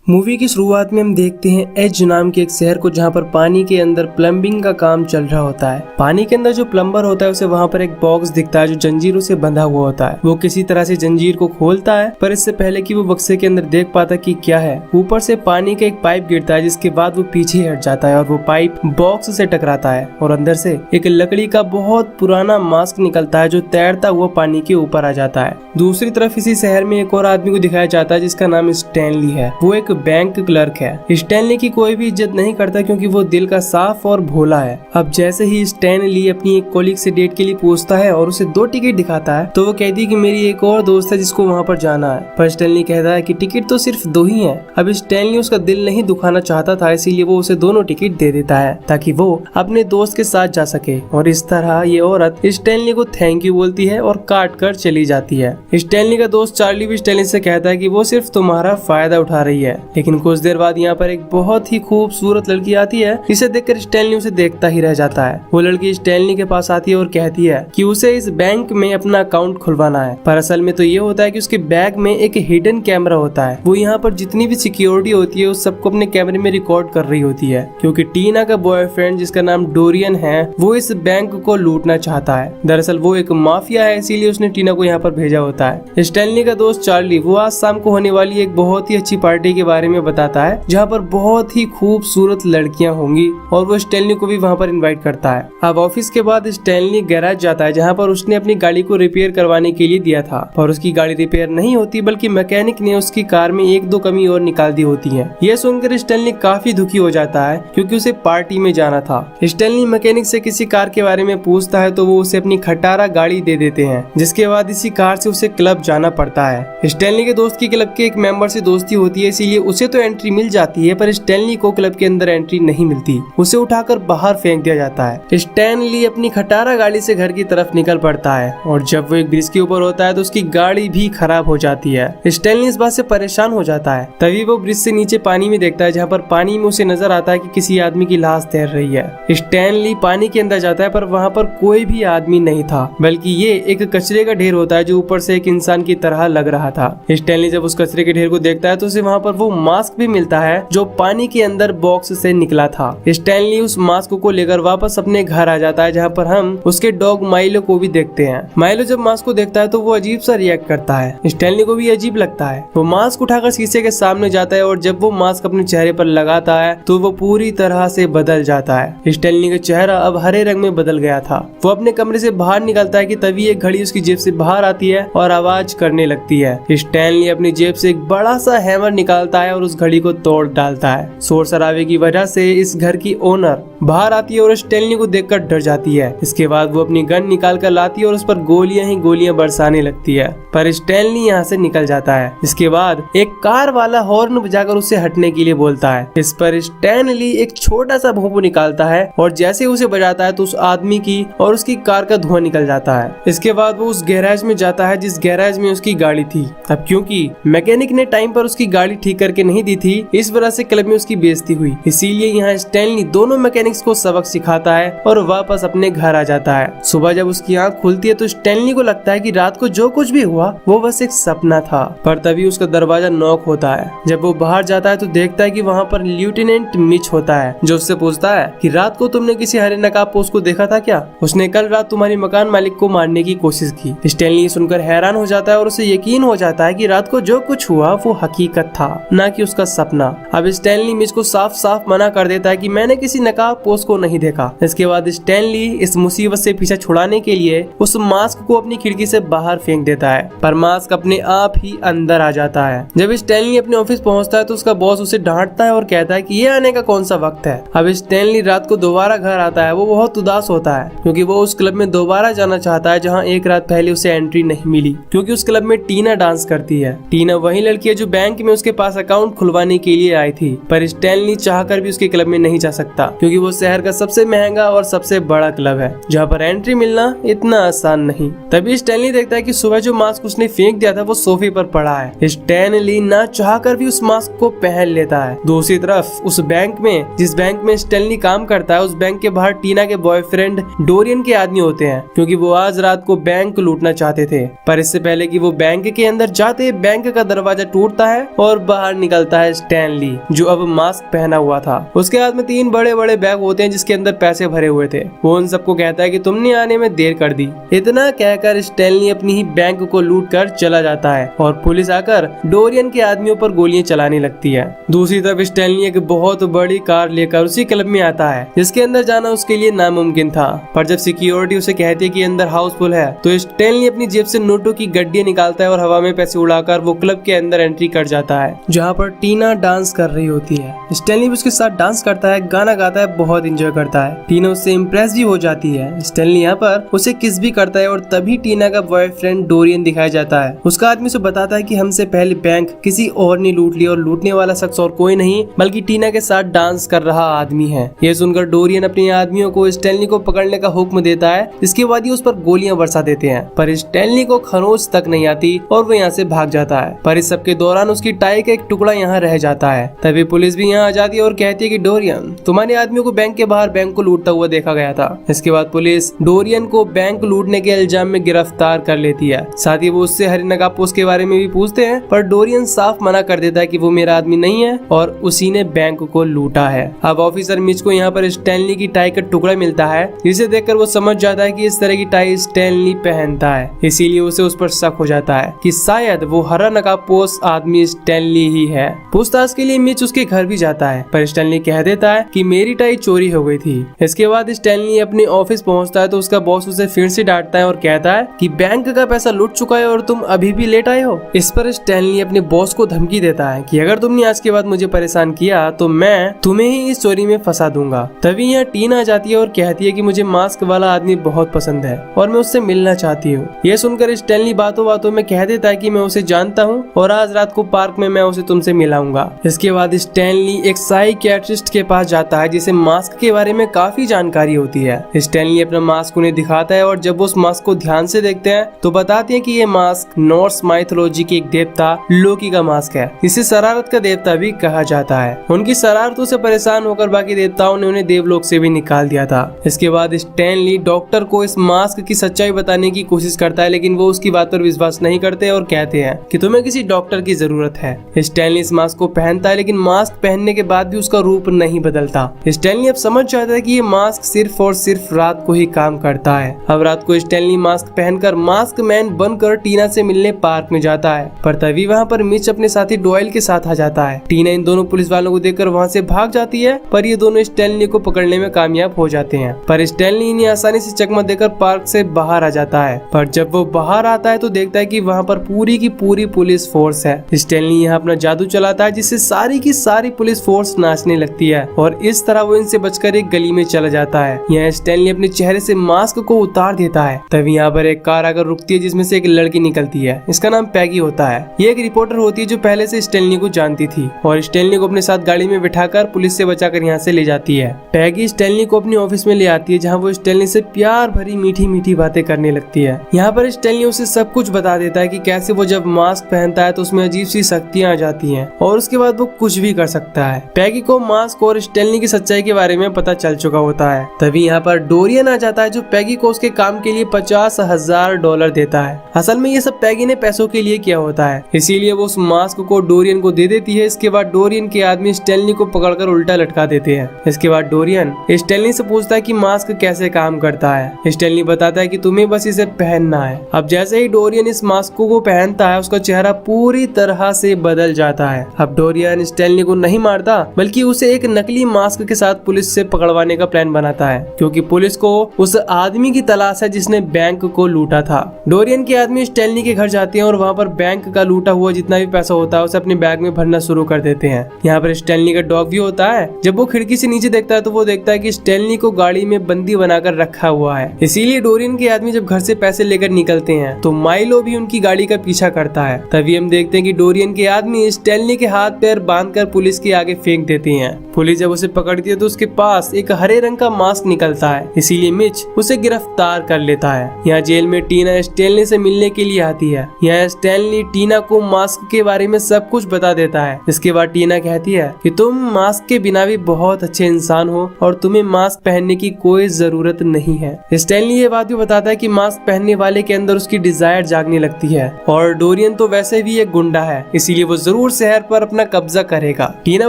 Movie की शुरुआत में हम देखते हैं एज नाम के एक शहर को, जहाँ पर पानी के अंदर प्लम्बिंग का काम चल रहा होता है। पानी के अंदर जो प्लम्बर होता है उसे वहाँ पर एक बॉक्स दिखता है जो जंजीरों से बंधा हुआ होता है। वो किसी तरह से जंजीर को खोलता है, पर इससे पहले कि वो बक्से के अंदर देख पाता कि क्या है, ऊपर से पानी का एक पाइप गिरता है, जिसके बाद वो पीछे हट जाता है और वो पाइप बॉक्स से टकराता है और अंदर से एक लकड़ी का बहुत पुराना मास्क निकलता है जो तैरता हुआ पानी के ऊपर आ जाता है। दूसरी तरफ इसी शहर में एक और आदमी को दिखाया जाता है जिसका नाम स्टैनली है। वो एक बैंक क्लर्क है। स्टैनली की कोई भी इज्जत नहीं करता क्योंकि वो दिल का साफ और भोला है। अब जैसे ही स्टैनली अपनी एक कोलीग से डेट के लिए पूछता है और उसे 2 टिकट दिखाता है, तो वो कहती है कि मेरी एक और दोस्त है जिसको वहाँ पर जाना है। पर स्टैनली कहता है कि टिकट तो सिर्फ 2 ही है। अब स्टैनली उसका दिल नहीं दुखाना चाहता था, इसीलिए वो उसे दोनों टिकट दे देता है ताकि वो अपने दोस्त के साथ जा सके। और इस तरह ये औरत स्टैनली को थैंक यू बोलती है और काट कर चली जाती है। स्टैनली का दोस्त चार्ली भी स्टैनली से कहता है कि वो सिर्फ तुम्हारा फायदा उठा रही है। लेकिन कुछ देर बाद यहाँ पर एक बहुत ही खूबसूरत लड़की आती है, जिसे देखकर स्टैनली उसे देखता ही रह जाता है। वो लड़की स्टैनली के पास आती है और कहती है कि उसे इस बैंक में अपना अकाउंट खुलवाना है। पर असल में तो ये होता है कि उसके बैग में एक हिडन कैमरा होता है। वो यहाँ पर जितनी भी सिक्योरिटी होती है उस सबको अपने कैमरे में रिकॉर्ड कर रही होती है, क्योंकि टीना का बॉयफ्रेंड जिसका नाम डोरियन है वो इस बैंक को लूटना चाहता है। दरअसल वो एक माफिया है, इसीलिए उसने टीना को यहाँ पर भेजा होता है। स्टैनली का दोस्त चार्ली वो आज शाम को होने वाली एक बहुत ही अच्छी पार्टी के बारे में बताता है, जहाँ पर बहुत ही खूबसूरत लड़कियां होंगी, और वो स्टैनली को भी वहाँ पर इनवाइट करता है। अब ऑफिस के बाद स्टैनली गैराज जाता है, जहाँ पर उसने अपनी गाड़ी को रिपेयर करवाने के लिए दिया था, और उसकी गाड़ी रिपेयर नहीं होती बल्कि मैकेनिक ने उसकी कार में 1-2 कमी और निकाल दी होती है। यह सुनकर स्टैनली काफी दुखी हो जाता है क्योंकि उसे पार्टी में जाना था। स्टैनली मैकेनिक से किसी कार के बारे में पूछता है तो वो उसे अपनी खटारा गाड़ी दे देते हैं, जिसके बाद इसी कार से उसे क्लब जाना पड़ता है। स्टैनली के दोस्त की क्लब के एक मेंबर से दोस्ती होती है, इसीलिए उसे तो एंट्री मिल जाती है, पर स्टैनली को क्लब के अंदर एंट्री नहीं मिलती। उसे उठाकर बाहर फेंक दिया जाता है। स्टैनली अपनी खटारा गाड़ी से घर की तरफ निकल पड़ता है, और जब वो एक ब्रिज के ऊपर होता है तो उसकी गाड़ी भी खराब हो जाती है। स्टैनली इस बात से परेशान हो जाता है। तभी वो ब्रिज से नीचे पानी में देखता है, जहाँ पर पानी में उसे नजर आता है कि किसी आदमी की लाश तैर रही है। स्टैनली पानी के अंदर जाता है, पर वहाँ पर कोई भी आदमी नहीं था, बल्कि ये एक कचरे का ढेर होता है जो ऊपर से एक इंसान की तरह लग रहा था। स्टैनली जब उस कचरे के ढेर को देखता है तो उसे वहाँ पर वो मास्क भी मिलता है जो पानी के अंदर बॉक्स से निकला था। स्टैनली उस मास्क को लेकर वापस अपने घर आ जाता है, जहाँ पर हम उसके डॉग माइलो को भी देखते हैं। माइलो जब मास्क को देखता है तो वो अजीब सा रिएक्ट करता है। स्टैनली को भी अजीब लगता है। वो मास्क उठाकर शीशे के सामने जाता है, और जब वो मास्क अपने चेहरे पर लगाता है तो वो पूरी तरह से बदल जाता है। स्टैनली का चेहरा अब हरे रंग में बदल गया था। वो अपने कमरे से बाहर निकलता है कि तभी एक घड़ी उसकी जेब से बाहर आती है और आवाज करने लगती है। स्टैनली अपनी जेब से एक बड़ा सा हैमर निकालता है और उस घड़ी को तोड़ डालता है। शोर शराबे की वजह से इस घर की ओनर बाहर आती है और स्टैनली को देखकर डर जाती है। इसके बाद वो अपनी गन निकाल कर लाती है और उस पर गोलियां ही गोलियां बरसाने लगती है, पर स्टैनली यहाँ से निकल जाता है। इसके बाद एक कार वाला हॉर्न बजाकर उसे हटने के लिए बोलता है। इस पर स्टैनली एक छोटा सा भोंपू निकालता है, और जैसे उसे बजाता है तो उस आदमी की और उसकी कार का धुआं निकल जाता है। इसके बाद वो उस गैराज में जाता है जिस गैराज में उसकी गाड़ी थी। अब क्योंकि मैकेनिक ने टाइम पर उसकी गाड़ी ठीक करके नहीं दी थी, इस वजह से क्लब में उसकी बेइज्जती हुई। इसीलिए यहाँ स्टैनली दोनों मैकेनिक्स को सबक सिखाता है और वापस अपने घर आ जाता है। सुबह जब उसकी आंख खुलती है तो स्टैनली को लगता है कि रात को जो कुछ भी हुआ वो बस एक सपना था, पर तभी उसका दरवाजा नॉक होता है। जब वो बाहर जाता है तो देखता है कि वहाँ पर लेफ्टिनेंट मिच होता है, जो उससे पूछता है कि रात को तुमने किसी हरे नकाब पोस्ट को देखा था क्या? उसने कल रात तुम्हारी मकान मालिक को मारने की कोशिश की। स्टैनली सुनकर हैरान हो जाता है और उसे यकीन हो जाता है कि रात को जो कुछ हुआ वो हकीकत था, न कि उसका सपना। अब स्टैनली मिच को साफ साफ मना कर देता है कि मैंने किसी नकाब पोस्ट को नहीं देखा। इसके बाद स्टैनली इस मुसीबत से पीछा छुड़ाने के लिए उस मास्क को अपनी खिड़की से बाहर फेंक देता है, पर मास्क अपने आप ही अंदर आ जाता है। जब स्टैनली अपने ऑफिस पहुंचता है तो उसका बॉस उसे डांटता है और कहता है कि ये आने का कौन सा वक्त है। अब स्टैनली रात को दोबारा घर आता है। वो बहुत उदास होता है क्योंकि वो उस क्लब में दोबारा जाना चाहता है जहाँ एक रात पहले उसे एंट्री नहीं मिली, क्योंकि उस क्लब में टीना डांस करती है। टीना वही लड़की है जो बैंक में उसके पास अकाउंट खुलवाने के लिए आई थी, पर स्टैनली चाहकर भी उसके क्लब में नहीं जा सकता क्योंकि वो शहर का सबसे महंगा और सबसे बड़ा क्लब है, जहाँ पर एंट्री मिलना इतना आसान नहीं। तभी स्टैनली देखता है कि सुबह जो मास्क उसने फेंक दिया था वो सोफे पर पड़ा है। स्टैनली ना चाहकर भी उस मास्क को पहन लेता है। दूसरी तरफ उस बैंक में, जिस बैंक में स्टैनली काम करता है, उस बैंक के बाहर टीना के बॉयफ्रेंड डोरियन के आदमी होते हैं, क्योंकि वो आज रात को बैंक लूटना चाहते थे। पर इससे पहले कि वो बैंक के अंदर जाते, बैंक का दरवाजा टूटता है और बाहर निकलता है स्टैनली, जो अब मास्क पहना हुआ था। उसके हाथ में 3 बड़े बड़े बैग होते हैं जिसके अंदर पैसे भरे हुए थे। वो उन सबको कहता है कि तुमने आने में देर कर दी। इतना कहकर स्टैनली अपनी ही बैंक को लूट कर चला जाता है और पुलिस आकर डोरियन के आदमियों पर गोलियां चलाने लगती है। दूसरी तरफ स्टैनली एक बहुत बड़ी कार लेकर उसी क्लब में आता है जिसके अंदर जाना उसके लिए नामुमकिन था। पर जब सिक्योरिटी उसे कहती है कि अंदर हाउसफुल है तो स्टैनली अपनी जेब से नोटों की गड्डियां निकालता है और हवा में पैसे उड़ाकर वो क्लब के अंदर एंट्री कर जाता है, जहाँ पर टीना डांस कर रही होती है। स्टैनली उसके साथ डांस करता है, गाना गाता है, बहुत एंजॉय करता है। टीना उससे इम्प्रेस भी हो जाती है। स्टैनली यहाँ पर उसे किस भी करता है और तभी टीना का बॉयफ्रेंड डोरियन दिखाया जाता है। उसका आदमी उसे बताता है कि हमसे पहले बैंक किसी और ने लूट लिया और लूटने वाला शख्स और कोई नहीं बल्कि टीना के साथ डांस कर रहा आदमी है। यह सुनकर डोरियन अपने आदमियों को स्टैनली को पकड़ने का हुक्म देता है। इसके बाद ही उस पर गोलियां बरसा देते हैं, पर स्टैनली को खरोच तक नहीं आती और वो यहाँ से भाग जाता है। पर इस सब के दौरान उसकी टाई का एक टुकड़ा यहाँ रह जाता है। तभी पुलिस भी यहाँ आ जाती है और कहती है कि डोरियन, तुम्हारे आदमियों को बैंक के बाहर बैंक को लूटता हुआ देखा गया था। इसके बाद पुलिस डोरियन को बैंक लूटने के इल्जाम में गिरफ्तार कर लेती है। साथ ही वो उससे हरी नकाबपोश के बारे में भी पूछते हैं, पर डोरियन साफ मना कर देता है कि वो मेरा आदमी नहीं है और उसी ने बैंक को लूटा है। अब ऑफिसर मिच को यहाँ पर स्टैनली की टाई का टुकड़ा मिलता है, जिसे देखकर वो समझ जाता है कि इस तरह की टाई स्टैनली पहनता है। इसीलिए उसे उस पर शक हो जाता है कि शायद वो हरा नकाबपोश आदमी स्टैनली ही है। पूछताछ के लिए मिच उसके घर भी जाता है, पर स्टैनली कह देता है कि मेरी टाई चोरी हो गई थी। इसके बाद स्टैनली अपने ऑफिस पहुंचता है तो उसका बॉस उसे फिर से डांटता है और कहता है कि बैंक का पैसा लूट चुका है और तुम अभी भी लेट आए हो। इस पर स्टैनली अपने बॉस को धमकी देता है कि अगर तुमने आज के बाद मुझे परेशान किया तो मैं तुम्हें ही इस चोरी में फंसा दूंगा। तभी यहाँ टीना आ जाती है और कहती है कि मुझे मास्क वाला आदमी बहुत पसंद है और मैं उससे मिलना चाहती हूँ। यह सुनकर स्टैनली बातों बातों में कह देता है कि मैं उसे जानता हूँ और आज रात को पार्क में मैं उसे तुमसे मिलाऊंगा। इसके बाद स्टैनली एक साइकियाट्रिस्ट के पास जाता है जिसे मास्क के बारे में काफी जानकारी होती है। स्टैनली अपना मास्क उन्हें दिखाता है और जब उस मास्क को ध्यान से देखते हैं तो बताते हैं कि ये मास्क नॉर्स माइथोलॉजी के एक देवता लोकी का मास्क है, जिसे शरारत का देवता भी कहा जाता है। उनकी शरारतों से परेशान होकर बाकी देवताओं ने उन्हें देवलोक से भी निकाल दिया था। इसके बाद स्टैनली डॉक्टर को इस मास्क की सच्चाई बताने की कोशिश करता है, लेकिन वो उसकी बात पर विश्वास नहीं करते और कहते हैं कि तुम्हें किसी डॉक्टर की जरूरत है। स्टैनली इस मास्क को पहनता है, लेकिन मास्क पहनने के बाद भी उसका रूप नहीं बदलता। स्टैनली अब समझ जाता है कि ये मास्क सिर्फ और सिर्फ रात को ही काम करता है। अब रात को स्टैनली मास्क पहनकर मास्क मैन बनकर टीना से मिलने पार्क में जाता है, पर तभी वहाँ पर मिच अपने साथी डॉयल के साथ आ जाता है। टीना इन दोनों पुलिस वालों को देखकर वहाँ से भाग जाती है, पर ये दोनों स्टैनली को पकड़ने में कामयाब हो जाते हैं। पर स्टैनली इन्हें आसानी से चकमा देकर पार्क से बाहर आ जाता है। पर जब वो बाहर आता है तो देखता है कि वहाँ पर पूरी की पूरी पुलिस फोर्स है। स्टैनली यहाँ अपना जादू चलाता है जिससे सारी की सारी पुलिस फोर्स नाचने लगती है और इस तरह वो इनसे बचकर एक गली में चला जाता है। यहाँ स्टैनली अपने चेहरे से मास्क को उतार देता है। तभी यहाँ पर एक कार आकर रुकती है जिसमें से एक लड़की निकलती है। इसका नाम पैगी होता है। ये एक रिपोर्टर होती है जो पहले से स्टैनली को जानती थी और स्टैनली को अपने साथ गाड़ी में बिठाकर पुलिस से बचाकर यहाँ से ले जाती है। पैगी स्टैनली को अपने ऑफिस में ले आती है, जहाँ वो स्टैनली से प्यार भरी मीठी मीठी बातें करने लगती है। यहाँ पर स्टैनली उसे सब कुछ बता देता है कि कैसे वो जब मास्क पहनता है तो उसमें अजीब सी शक्तियाँ आ जाती हैं और उसके बाद वो कुछ भी कर सकता है। पैगी को मास्क और स्टैनली की सच्चाई के बारे में पता चल चुका होता है। तभी यहाँ पर डोरियन आ जाता है जो पैगी को उसके काम के लिए $50,000 देता है। असल में ये सब पैगी ने पैसों के लिए किया होता है, इसीलिए वो उस मास्क को डोरियन को दे देती है। इसके बाद डोरियन के आदमी स्टैनली को पकड़कर उल्टा लटका देते हैं। इसके बाद डोरियन स्टैनली से पूछता है कि मास्क कैसे काम करता है। स्टैनली बताता है कि तुम्हें बस इसे पहनना है। अब जैसे ही डोरियन इस मास्क को पहनता है उसका चेहरा पूरी तरह से बदल जाता है। अब डोरियन स्टैनली को नहीं मारता बल्कि उसे एक नकली मास्क के साथ पुलिस से पकड़वाने का प्लान बनाता है, क्योंकि पुलिस को उस आदमी की तलाश है जिसने बैंक को लूटा था। डोरियन के आदमी स्टैनली के घर जाते हैं और वहाँ पर बैंक का लूटा हुआ जितना भी पैसा होता है उसे अपने बैग में भरना शुरू कर देते हैं। यहाँ पर स्टैनली का डॉग भी होता है। जब वो खिड़की से नीचे देखता है तो वो देखता है कि स्टैनली को गाड़ी में बंदी बनाकर रखा हुआ है। इसीलिए डोरियन के आदमी जब घर से पैसे लेकर निकलते हैं तो माइलो भी उनकी गाड़ी का पीछा करता है। तभी हम देखते हैं कि डोरियन के आदमी स्टैनली के हाथ पैर बांधकर पुलिस के आगे फेंक देते हैं। पुलिस जब उसे पकड़ती है तो उसके पास एक हरे रंग का मास्क निकलता है, इसीलिए मिच उसे गिरफ्तार कर लेता है। यहाँ जेल में टीना स्टैनली से मिलने के लिए आती है। यहाँ स्टैनली टीना को मास्क के बारे में सब कुछ बता देता है। इसके बाद टीना कहती है कि तुम मास्क के बिना भी बहुत अच्छे इंसान हो और तुम्हें मास्क पहनने की कोई जरूरत नहीं है। स्टैनली ये बात भी बताता है कि मास्क पहनने वाले के अंदर उसकी डिजायर जागने लगती है और डोरियन तो वैसे भी एक गुंडा है, इसीलिए वो जरूर शहर पर अपना कब्जा करेगा। टीना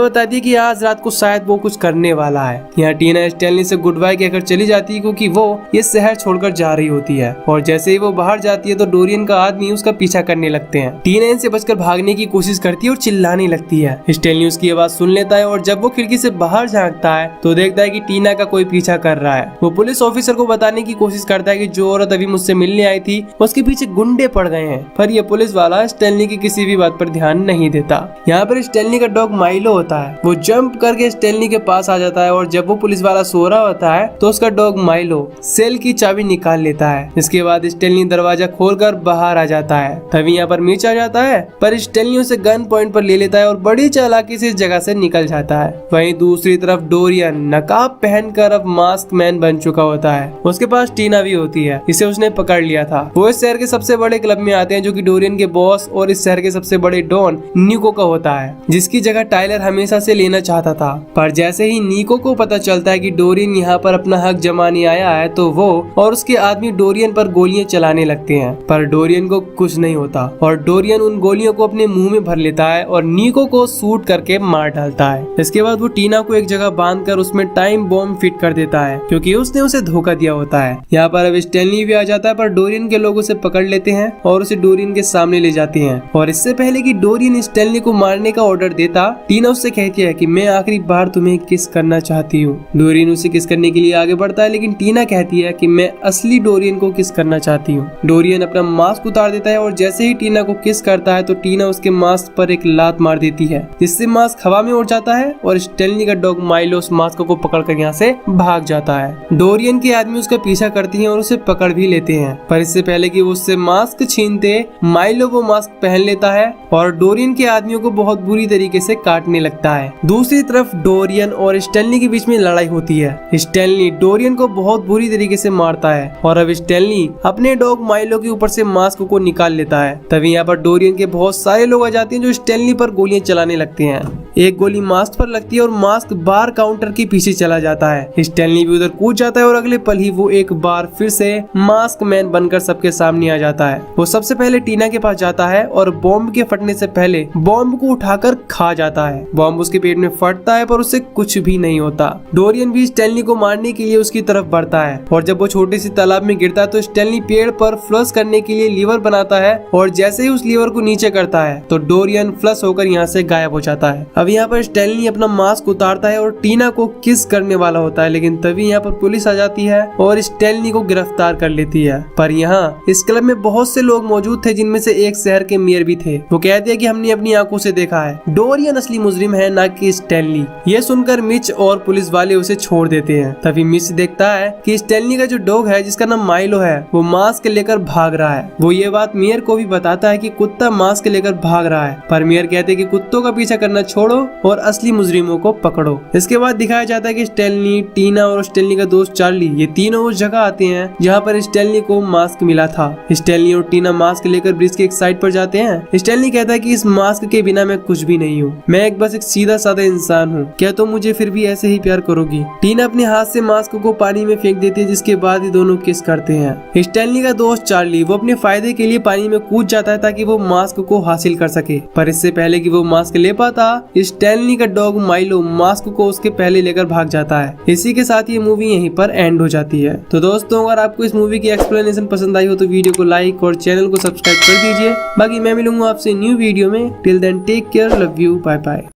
बताती है कि आज रात को शायद वो कुछ करने वाला है। यहाँ टीना स्टैनली से गुड बाय कहकर चली जाती है क्योंकि वो ये शहर छोड़कर जा रही होती है और जैसे ही वो बाहर जाती है तो डोरियन का आदमी उसका पीछा करने लगते हैं। टीना इनसे बचकर भागने की कोशिश करती है और चिल्लाने लगती है। स्टैनली उसकी आवाज सुन लेता है और जब वो खिड़की से बाहर झांकता है तो देखता है कि टीना का कोई पीछा कर रहा है। वो पुलिस ऑफिसर को बताने की कोशिश करता है कि जो औरत अभी मुझसे मिलने आई थी उसके पीछे गुंडे पड़ गए हैं, पर ये पुलिस वाला स्टैनली की किसी भी बात पर ध्यान नहीं देता। यहाँ पर स्टैनली का डॉग माइलो होता है, वो जंप करके स्टैनली के पास आ जाता है और जब वो पुलिस वाला सो रहा होता है तो उसका डॉग माइलो सेल की चाबी निकाल लेता है। इसके बाद स्टैनली दरवाजा खोलकर बाहर आ जाता है। तभी यहाँ पर मिच आ जाता है, पर स्टैनली उसे गन पॉइंट पर ले लेता है और बड़ी चालाकी से इस जगह से निकल जाता है। वहीं दूसरी तरफ डोरियन नकाब पहनकर अब मास्क मैन बन चुका होता है। उसके पास टीना भी होती है, इसे उसने पकड़ लिया था। वो इस शहर के सबसे बड़े क्लब में आते हैं जो कि डोरियन के बॉस और इस शहर के सबसे बड़े डॉन नीको का होता है, जिसकी जगह टाइलर हमेशा से लेना चाहता था। पर जैसे ही नीको को पता चलता है कि डोरियन यहाँ पर अपना हक जमाने आया है तो वो और उसके आदमी डोरियन पर गोलियां चलाने लगते हैं, पर डोरियन को कुछ नहीं होता और डोरियन उन गोलियों को अपने मुंह में भर लेता है और नीको को शूट करके मार डालता है। इसके बाद वो टीना को एक जगह बांधकर उसमें टाइम बॉम्ब फिट कर देता है क्योंकि उसने उसे धोखा दिया होता है। यहाँ पर अब स्टैनली भी आ जाता है, पर डोरियन के लोग उसे पकड़ लेते हैं और उसे डोरियन के सामने ले जाते हैं। और इससे पहले कि डोरियन स्टैनली को मारने का ऑर्डर देता, टीना उससे कहती है कि मैं आखिरी बार तुम्हें किस करना चाहती हूँ। डोरियन उसे किस करने के लिए आगे बढ़ता है, लेकिन टीना कहती है कि मैं असली डोरियन को किस करना चाहती हूँ। डोरियन अपना मास्क उतार देता है और जैसे ही टीना को किस करता है तो टीना उसके मास्क पर एक लात मार देती है, जिससे मास्क हवा में उड़ जाता है और स्टैनली का डॉग माइलो उस मास्क को पकड़कर यहाँ से भाग जाता है। डोरियन के आदमी उसका पीछा करती हैं और उसे पकड़ भी लेते हैं, पर इससे पहले कि वो उससे मास्क छीनते माइलो वो मास्क पहन लेता है और डोरियन के आदमियों को बहुत बुरी तरीके से काटने लगता है। दूसरी तरफ डोरियन और स्टैनली के बीच में लड़ाई होती है। स्टैनली डोरियन को बहुत बुरी तरीके से मारता है और अब स्टैनली अपने डॉग माइलो के ऊपर से मास्क को निकाल लेता है। तभी यहाँ पर डोरियन के बहुत सारे लोग आ जाते हैं जो स्टैनली पर गोलियां चलाने लगते हैं। एक गोली मास्क पर लगती है और मास्क बार काउंटर के पीछे चला जाता है। स्टैनली भी उधर कूद जाता है और अगले पल ही वो एक बार फिर से मास्क मैन बनकर सबके सामने आ जाता है। वो सबसे पहले टीना के पास जाता है और बॉम्ब के फटने से पहले बॉम्ब को उठाकर खा जाता है। बॉम्ब उसके पेट में फटता है पर उससे कुछ भी नहीं होता। डोरियन भी स्टैनली को मारने के लिए उसकी तरफ बढ़ता है और जब वो छोटे से तालाब में गिरता है तो स्टैनली पेड़ पर फ्लश करने के लिए लीवर बनाता है और जैसे ही उस लीवर को नीचे करता है तो डोरियन फ्लश होकर यहाँ से गायब हो जाता है। अब यहाँ पर स्टैनली अपना मास्क उतारता है और टीना को किस करने वाला होता है, लेकिन तभी यहाँ पर पुलिस आ जाती है और स्टैनली को गिरफ्तार कर लेती है। पर यहाँ इस क्लब में बहुत से लोग मौजूद थे जिनमें से एक शहर के मेयर भी थे। वो कहते हैं कि हमने अपनी आंखों से देखा है डोरियन असली मुजरिम है, ना कि स्टैनली। ये सुनकर मिच और पुलिस वाले उसे छोड़ देते हैं। तभी मिच देखता है कि स्टैनली का जो डॉग है जिसका नाम माइलो है वो मास्क लेकर भाग रहा है। वो ये बात मेयर को भी बताता है कि कुत्ता मास्क लेकर भाग रहा है, पर मेयर कहते हैं कि कुत्तों का पीछा करना छोड़ो और असली मुजरिमों को पकड़ो। इसके बाद दिखाया जाता है कि स्टैनली, टीना और स्टैनली का दोस्त चार्ली ये तीनों उस जगह आते हैं जहाँ पर स्टैनली को मास्क मिला था। स्टैनली और टीना मास्क लेकर ब्रिज के एक साइड पर जाते हैं। स्टैनली कहता है कि इस मास्क के बिना मैं कुछ भी नहीं हूँ, मैं बस एक सीधा साधा इंसान हूँ, क्या तुम मुझे फिर भी ऐसे ही प्यार करोगी? टीना अपने हाथ से मास्क को पानी में फेंक देती है, जिसके बाद ही दोनों किस करते हैं। स्टैनली का दोस्त चार्ली वो अपने फायदे के लिए पानी में कूद जाता है ताकि वो मास्क को हासिल कर सके, पर इससे पहले कि वो मास्क ले पाता स्टैनली का डॉग माइलो मास्क को उसके पहले लेकर भाग जाता है। इसी के साथ ये मूवी यहीं पर एंड हो जाती है। तो दोस्तों अगर आपको इस मूवी की एक्सप्लेनेशन पसंद आई हो तो वीडियो को लाइक और चैनल को सब्सक्राइब कर दीजिए। बाकी मैं मिलूंगा आपसे न्यू वीडियो में। Till then take care, love you, bye bye.